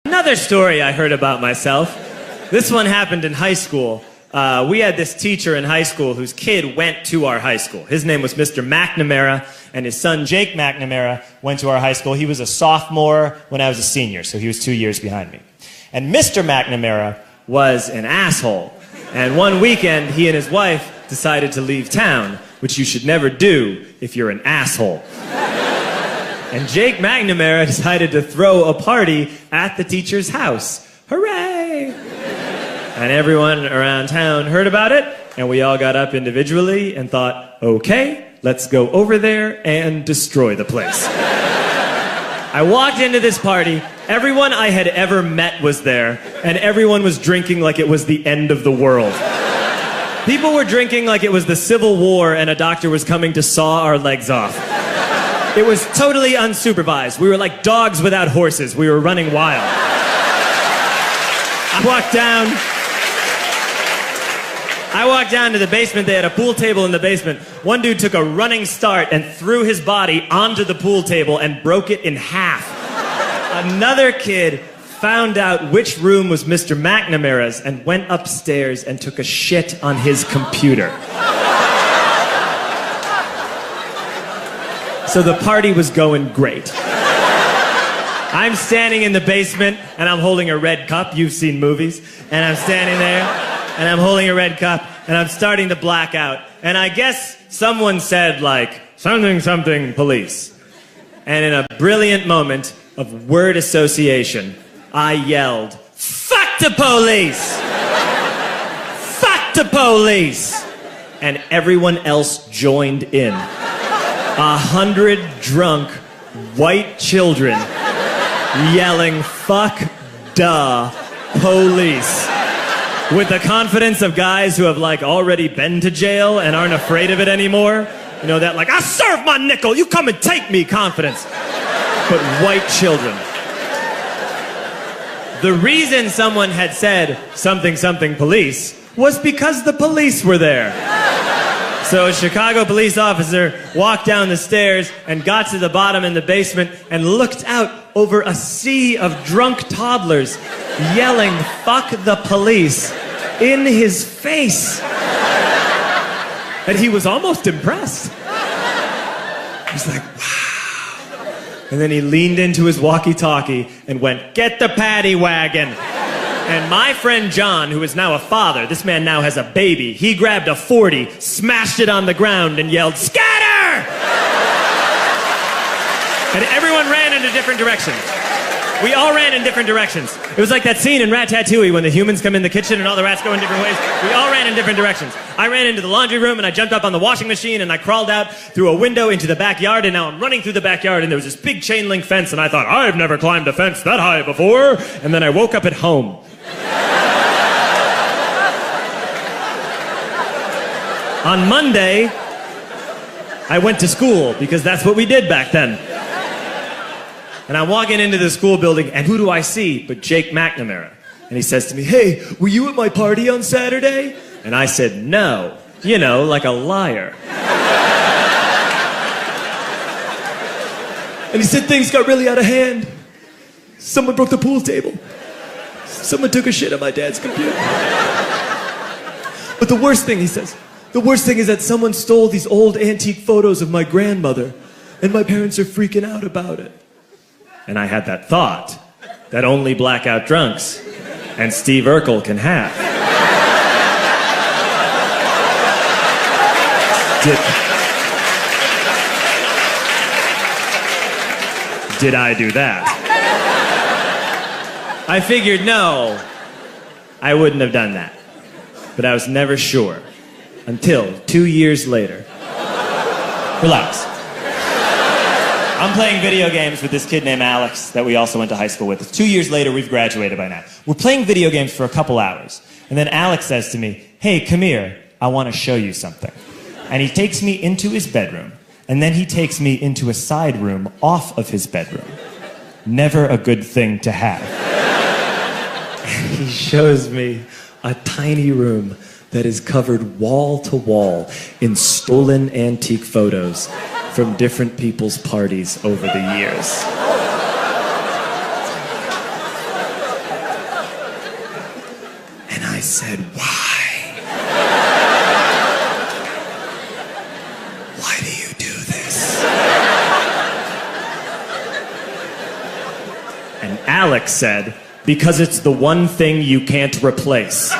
Another story I heard about myself. This one happened in high school. We had this teacher in high school whose kid went to our high school. His name was Mr. McNamara, and his son Jake McNamara went to our high school. He was a sophomore when I was a senior, so he was 2 years behind me. And Mr. McNamara was an asshole. And one weekend, he and his wife decided to leave town, which you should never do if you're an asshole. And Jake McNamara decided to throw a party at the teacher's house. Hooray! And everyone around town heard about it, and we all got up individually and thought, okay, let's go over there and destroy the place. I walked into this party, everyone I had ever met was there, and everyone was drinking like it was the end of the world. People were drinking like it was the Civil War and a doctor was coming to saw our legs off. It was totally unsupervised. We were like dogs without horses. We were running wild. I walked down to the basement. They had a pool table in the basement. One dude took a running start and threw his body onto the pool table and broke it in half. Another kid found out which room was Mr. McNamara's and went upstairs and took a shit on his computer. So the party was going great. I'm standing in the basement and I'm holding a red cup. You've seen movies. And I'm standing there and I'm holding a red cup and I'm starting to black out. And I guess someone said like, something, something, police. And in a brilliant moment of word association, I yelled, fuck the police! Fuck the police! And everyone else joined in. 100 drunk white children yelling, fuck the police. With the confidence of guys who have like already been to jail and aren't afraid of it anymore. You know, that like, I serve my nickel, you come and take me confidence. But white children. The reason someone had said something, something, police was because the police were there. So a Chicago police officer walked down the stairs and got to the bottom in the basement and looked out over a sea of drunk toddlers yelling, fuck the police, in his face. And he was almost impressed. He was like, wow. And then he leaned into his walkie-talkie and went, get the paddy wagon. And my friend John, who is now a father, this man now has a baby, he grabbed a 40, smashed it on the ground, and yelled, scatter! And everyone ran in a different direction. We all ran in different directions. It was like that scene in Ratatouille when the humans come in the kitchen and all the rats go in different ways. We all ran in different directions. I ran into the laundry room and I jumped up on the washing machine and I crawled out through a window into the backyard, and now I'm running through the backyard and there was this big chain link fence and I thought, I've never climbed a fence that high before. And then I woke up at home. On Monday, I went to school because that's what we did back then. And I'm walking into the school building, and who do I see but Jake McNamara? And he says to me, hey, were you at my party on Saturday? And I said, no. You know, like a liar. And he said things got really out of hand. Someone broke the pool table. Someone took a shit on my dad's computer. But the worst thing, he says, the worst thing is that someone stole these old antique photos of my grandmother, and my parents are freaking out about it. And I had that thought that only blackout drunks and Steve Urkel can have. Did I do that? I figured, no, I wouldn't have done that. But I was never sure. Until 2 years later. Relax. I'm playing video games with this kid named Alex that we also went to high school with. 2 years later, we've graduated by now. We're playing video games for a couple hours. And then Alex says to me, hey, come here, I want to show you something. And he takes me into his bedroom. And then he takes me into a side room off of his bedroom. Never a good thing to have. And he shows me a tiny room that is covered wall to wall in stolen antique photos from different people's parties over the years. said, "Why? Why do you do this?" And Alex said, "Because it's the one thing you can't replace."